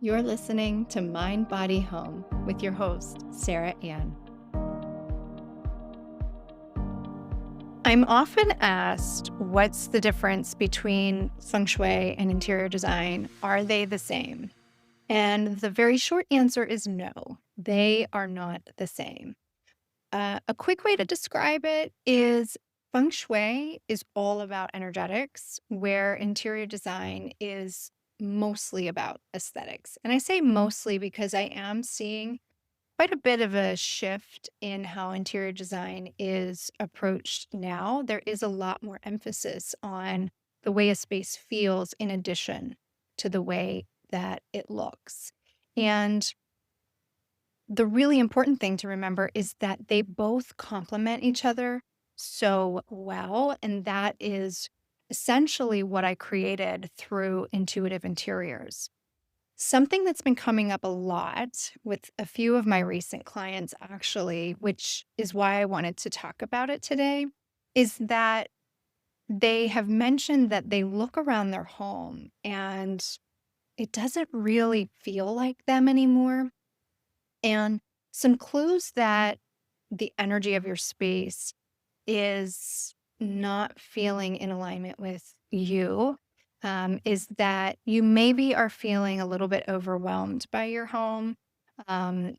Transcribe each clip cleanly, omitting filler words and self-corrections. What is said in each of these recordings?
You're listening to Mind, Body, Home with your host, Sarah Ann. I'm often asked, what's the difference between Feng Shui and interior design? Are they the same? And the very short answer is no, they are not the same. A quick way to describe it is Feng Shui is all about energetics, where interior design is mostly about aesthetics. And I say mostly because I am seeing quite a bit of a shift in how interior design is approached now. There is a lot more emphasis on the way a space feels in addition to the way that it looks. And the really important thing to remember is that they both complement each other so well. And that is essentially what I created through intuitive interiors. Something that's been coming up a lot with a few of my recent clients, actually, which is why I wanted to talk about it today, is that they have mentioned that they look around their home and it doesn't really feel like them anymore. And some clues that the energy of your space is not feeling in alignment with you is that you maybe are feeling a little bit overwhelmed by your home,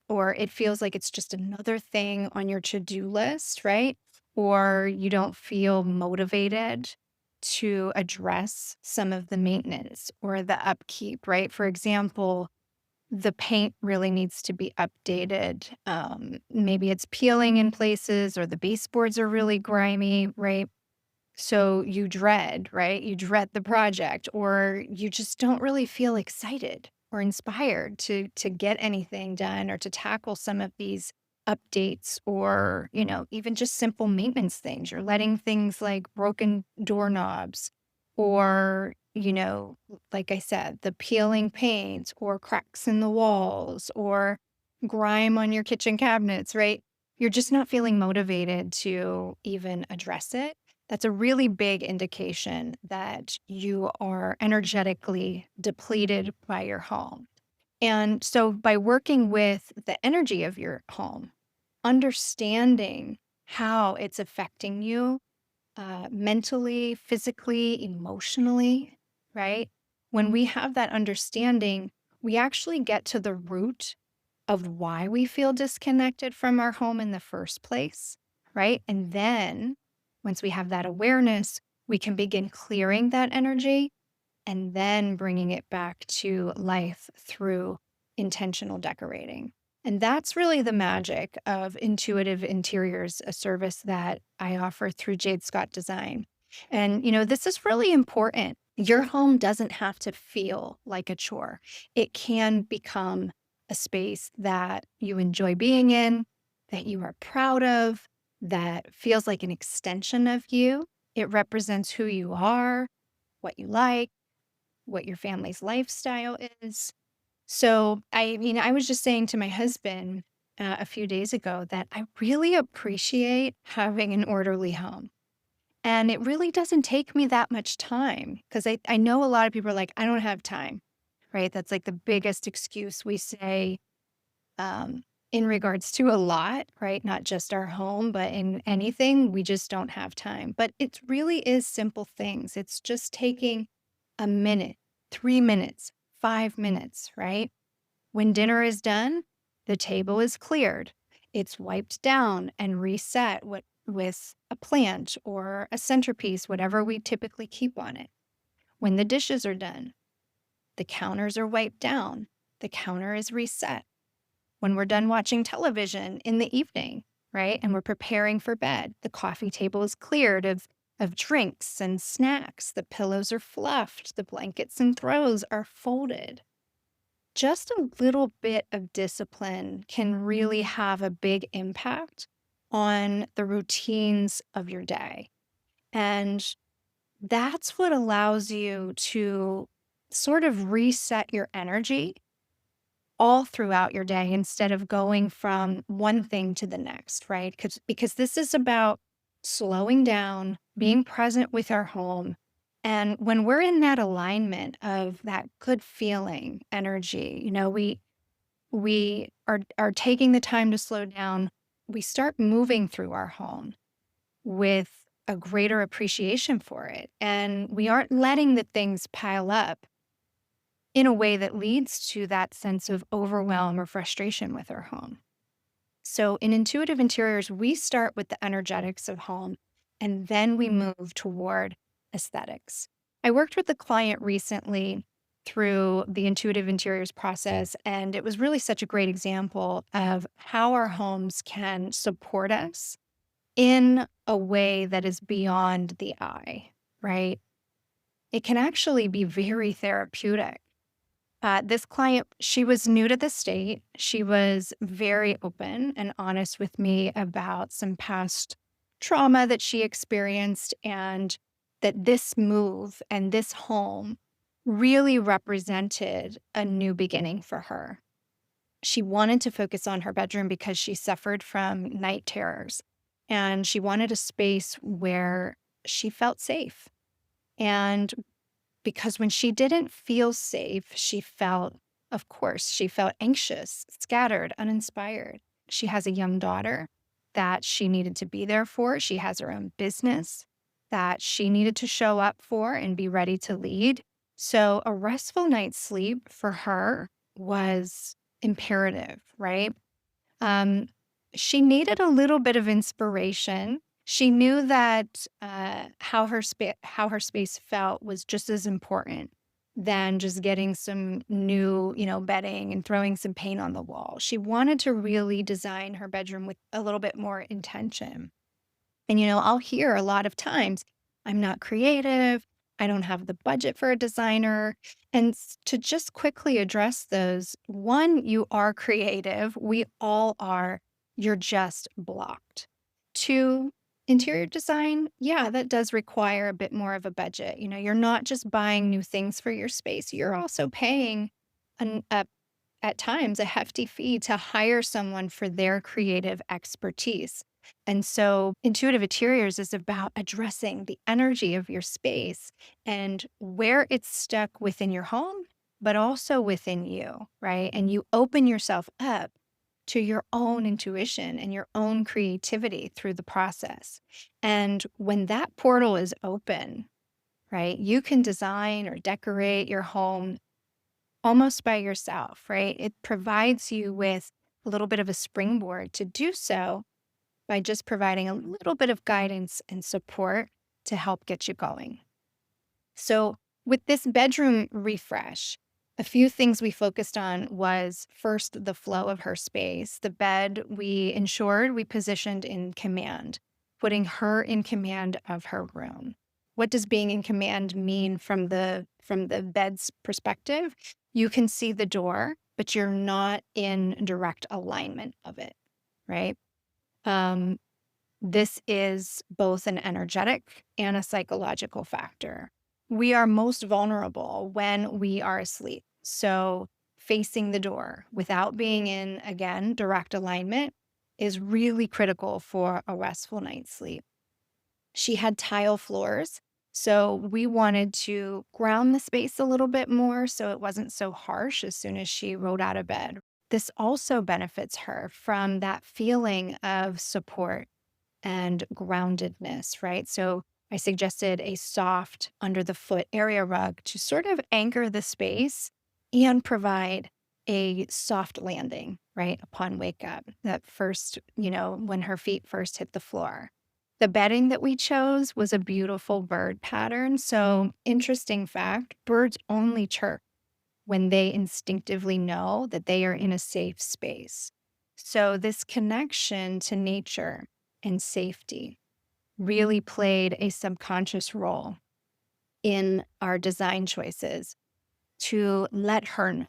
or it feels like it's just another thing on your to-do list, right? Or you don't feel motivated to address some of the maintenance or the upkeep, right? For example, the paint really needs to be updated. Maybe it's peeling in places or the baseboards are really grimy, right? So you dread, right? You dread the project or you just don't really feel excited or inspired to get anything done or to tackle some of these updates or, even just simple maintenance things. You're letting things like broken doorknobs or, like I said, the peeling paint or cracks in the walls or grime on your kitchen cabinets, right? You're just not feeling motivated to even address it. That's a really big indication that you are energetically depleted by your home. And so, by working with the energy of your home, understanding how it's affecting you mentally, physically, emotionally, right? When we have that understanding, we actually get to the root of why we feel disconnected from our home in the first place, right? And then once we have that awareness, we can begin clearing that energy and then bringing it back to life through intentional decorating. And that's really the magic of Intuitive Interiors, a service that I offer through Jade Scott Design. And, this is really important. Your home doesn't have to feel like a chore, it can become a space that you enjoy being in, that you are proud of, that feels like an extension of you. It represents who you are, what you like, what your family's lifestyle is. So, I was just saying to my husband a few days ago that I really appreciate having an orderly home. And it really doesn't take me that much time because I know a lot of people are like, I don't have time, right? That's like the biggest excuse we say um, in regards to a lot, right? Not just our home, but in anything, we just don't have time. But it really is simple things. It's just taking a minute, 3 minutes, 5 minutes, right? When dinner is done, the table is cleared. It's wiped down and reset with a plant or a centerpiece, whatever we typically keep on it. When the dishes are done, the counters are wiped down. The counter is reset. When we're done watching television in the evening, right? And we're preparing for bed, the coffee table is cleared of drinks and snacks. The pillows are fluffed. The blankets and throws are folded. Just a little bit of discipline can really have a big impact on the routines of your day. And that's what allows you to sort of reset your energy all throughout your day instead of going from one thing to the next, right? Because this is about slowing down, being present with our home, And when we're in that alignment of that good feeling energy, we are taking the time to slow down. We start moving through our home with a greater appreciation for it. And we aren't letting the things pile up in a way that leads to that sense of overwhelm or frustration with our home. So in intuitive interiors, we start with the energetics of home and then we move toward aesthetics. I worked with a client recently through the intuitive interiors process, and it was really such a great example of how our homes can support us in a way that is beyond the eye, right? It can actually be very therapeutic. This client, she was new to the state. She was very open and honest with me about some past trauma that she experienced, and that this move and this home really represented a new beginning for her. She wanted to focus on her bedroom because she suffered from night terrors, and she wanted a space where she felt safe. And because when she didn't feel safe, of course, she felt anxious, scattered, uninspired. She has a young daughter that she needed to be there for. She has her own business that she needed to show up for and be ready to lead. So a restful night's sleep for her was imperative, right? Um, she needed a little bit of inspiration. She knew that how her space felt was just as important than just getting some new, bedding and throwing some paint on the wall. She wanted to really design her bedroom with a little bit more intention. And, I'll hear a lot of times, I'm not creative. I don't have the budget for a designer. And to just quickly address those, one, you are creative. We all are. You're just blocked. Two, interior design, yeah, that does require a bit more of a budget. You're not just buying new things for your space, you're also paying an, a at times a hefty fee to hire someone for their creative expertise. And so intuitive interiors is about addressing the energy of your space and where it's stuck within your home, but also within you, right? And you open yourself up to your own intuition and your own creativity through the process. And when that portal is open, right, you can design or decorate your home almost by yourself, right? It provides you with a little bit of a springboard to do so by just providing a little bit of guidance and support to help get you going. So, with this bedroom refresh, a few things we focused on was first the flow of her space. The bed we ensured we positioned in command, putting her in command of her room. What does being in command mean from the bed's perspective? You can see the door, but you're not in direct alignment of it, right? Um, this is both an energetic and a psychological factor. We are most vulnerable when we are asleep. So, facing the door without being in, again, direct alignment is really critical for a restful night's sleep. She had tile floors. So, we wanted to ground the space a little bit more so it wasn't so harsh as soon as she rolled out of bed. This also benefits her from that feeling of support and groundedness, right? So I suggested a soft under the foot area rug to sort of anchor the space and provide a soft landing, right? Upon wake up, that first, when her feet first hit the floor. The bedding that we chose was a beautiful bird pattern. So, interesting fact, birds only chirp when they instinctively know that they are in a safe space. So, this connection to nature and safety really played a subconscious role in our design choices to let her know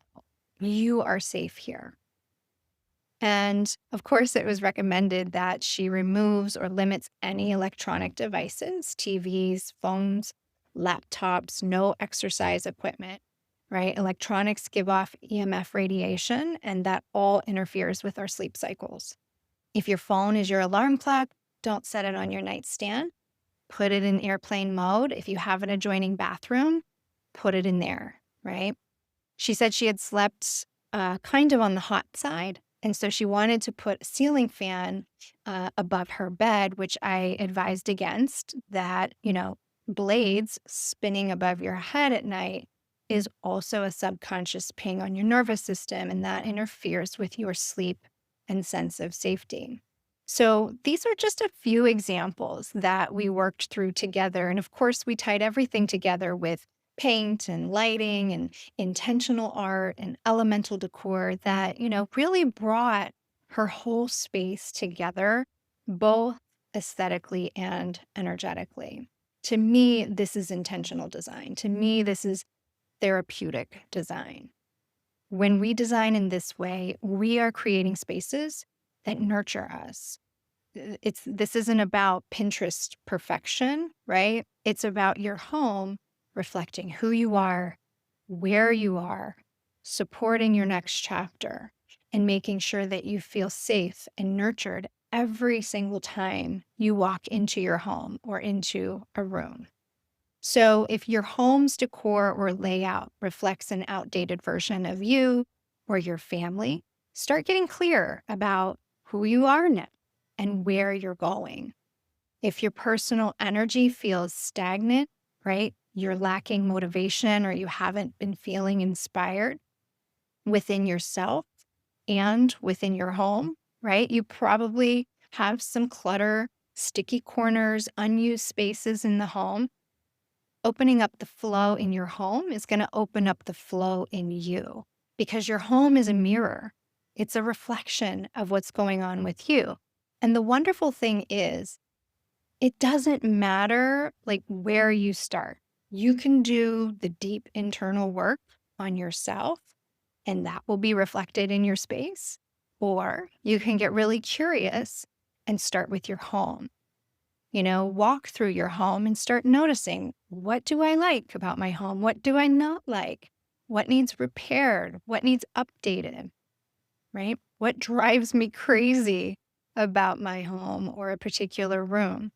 you are safe here. And of course, it was recommended that she removes or limits any electronic devices, TVs, phones, laptops, no exercise equipment, right? Electronics give off EMF radiation, and that all interferes with our sleep cycles. If your phone is your alarm clock, don't set it on your nightstand. put it in airplane mode. If you have an adjoining bathroom, put it in there, right? She said she had slept kind of on the hot side. And so she wanted to put a ceiling fan above her bed, which I advised against. That, blades spinning above your head at night is also a subconscious ping on your nervous system, and that interferes with your sleep and sense of safety. So these are just a few examples that we worked through together. And of course, we tied everything together with paint and lighting and intentional art and elemental decor that, really brought her whole space together, both aesthetically and energetically. To me, this is intentional design. To me, this is therapeutic design. When we design in this way, we are creating spaces that nurture us. This isn't about Pinterest perfection, right? It's about your home reflecting who you are, where you are, supporting your next chapter, and making sure that you feel safe and nurtured every single time you walk into your home or into a room. So if your home's decor or layout reflects an outdated version of you or your family, start getting clear about who you are now and where you're going. If your personal energy feels stagnant, right? You're lacking motivation or you haven't been feeling inspired within yourself and within your home, right? You probably have some clutter, sticky corners, unused spaces in the home. Opening up the flow in your home is going to open up the flow in you because your home is a mirror. It's a reflection of what's going on with you. And the wonderful thing is, it doesn't matter like where you start. You can do the deep internal work on yourself, and that will be reflected in your space. Or you can get really curious and start with your home. Walk through your home and start noticing, what do I like about my home? What do I not like? What needs repaired? What needs updated, right? What drives me crazy about my home or a particular room?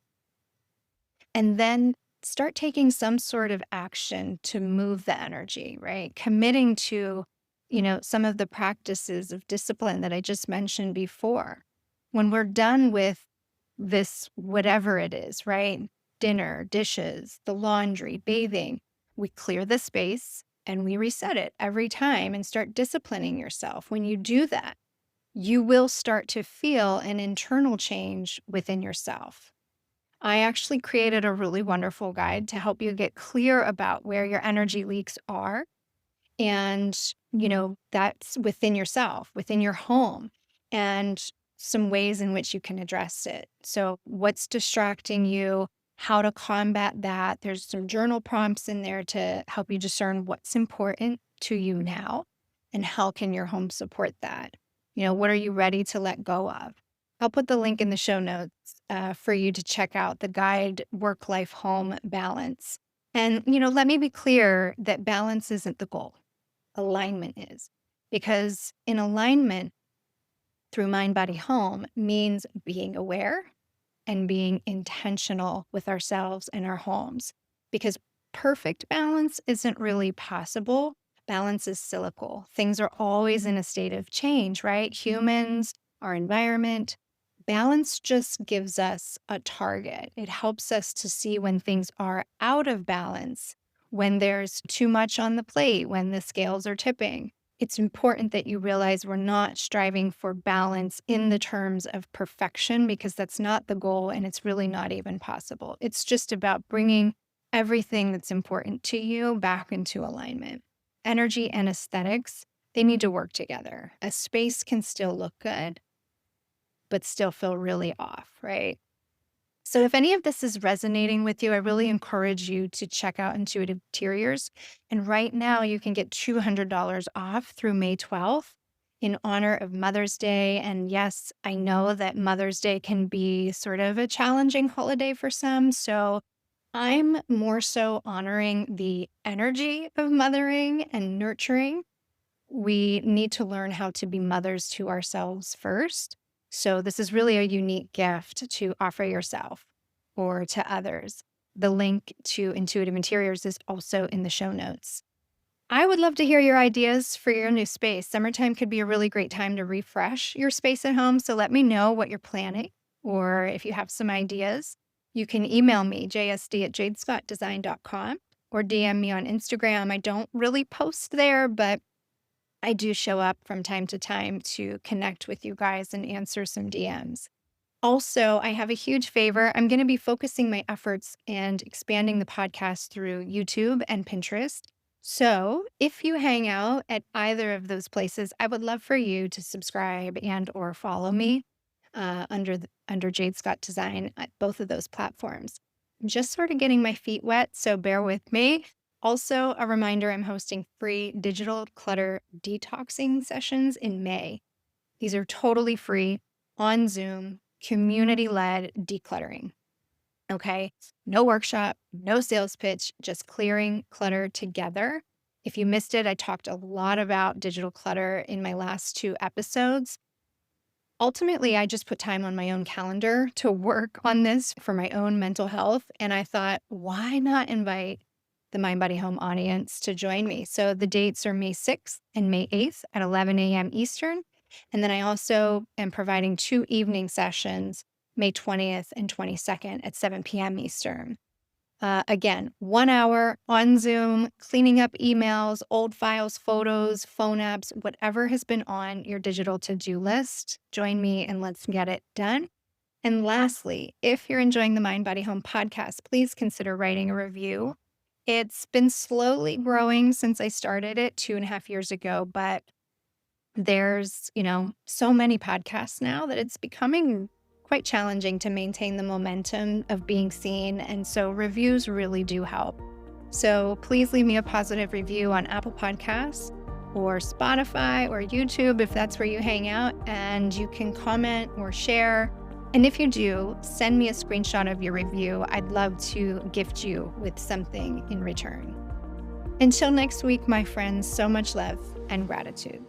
And then start taking some sort of action to move the energy, right? Committing to, some of the practices of discipline that I just mentioned before. When we're done with this, whatever it is, right? Dinner, dishes, the laundry, bathing, we clear the space and we reset it every time and start disciplining yourself. When you do that, you will start to feel an internal change within yourself. I actually created a really wonderful guide to help you get clear about where your energy leaks are. And, that's within yourself, within your home, and some ways in which you can address it. So, what's distracting you, how to combat that. There's some journal prompts in there to help you discern what's important to you now and how can your home support that. What are you ready to let go of? I'll put the link in the show notes for you to check out the guide, Work Life Home Balance. And, let me be clear that balance isn't the goal. Alignment is. Because in alignment through mind, body, home means being aware and being intentional with ourselves and our homes. Because perfect balance isn't really possible. Balance is cyclical. Things are always in a state of change, right? Humans, our environment. Balance just gives us a target. It helps us to see when things are out of balance, when there's too much on the plate, when the scales are tipping. It's important that you realize we're not striving for balance in the terms of perfection, because that's not the goal and it's really not even possible. It's just about bringing everything that's important to you back into alignment. Energy and aesthetics, they need to work together. A space can still look good, but still feel really off, right? So if any of this is resonating with you, I really encourage you to check out Intuitive Interiors. And right now you can get $200 off through May 12th in honor of Mother's Day. And yes, I know that Mother's Day can be sort of a challenging holiday for some. So I'm more so honoring the energy of mothering and nurturing. We need to learn how to be mothers to ourselves first. So this is really a unique gift to offer yourself. or to others. The link to Intuitive Interiors is also in the show notes. I would love to hear your ideas for your new space. Summertime could be a really great time to refresh your space at home. So let me know what you're planning, or if you have some ideas. You can email me, jsd@jadescottdesign.com, or DM me on Instagram. I don't really post there, but I do show up from time to time to connect with you guys and answer some DMs. Also, I have a huge favor. I'm going to be focusing my efforts and expanding the podcast through YouTube and Pinterest. So, if you hang out at either of those places, I would love for you to subscribe and or follow me under Jade Scott Design at both of those platforms. I'm just sort of getting my feet wet, so bear with me. Also, a reminder, I'm hosting free digital clutter detoxing sessions in May. These are totally free on Zoom, community-led decluttering. Okay. No workshop, no sales pitch, just clearing clutter together. If you missed it, I talked a lot about digital clutter in my last 2 episodes. Ultimately, I just put time on my own calendar to work on this for my own mental health. And I thought, why not invite the Mind Body Home audience to join me? So the dates are May 6th and May 8th at 11 a.m. Eastern. And then I also am providing 2 evening sessions, May 20th and 22nd at 7 p.m. Eastern. Again, 1 hour on Zoom, cleaning up emails, old files, photos, phone apps, whatever has been on your digital to-do list. Join me and let's get it done. And lastly, if you're enjoying the Mind Body Home podcast, please consider writing a review. It's been slowly growing since I started it 2.5 years ago, but there's, so many podcasts now that it's becoming quite challenging to maintain the momentum of being seen. And so reviews really do help. So please leave me a positive review on Apple Podcasts or Spotify or YouTube if that's where you hang out. And you can comment or share. And if you do, send me a screenshot of your review. I'd love to gift you with something in return. Until next week, my friends, so much love and gratitude.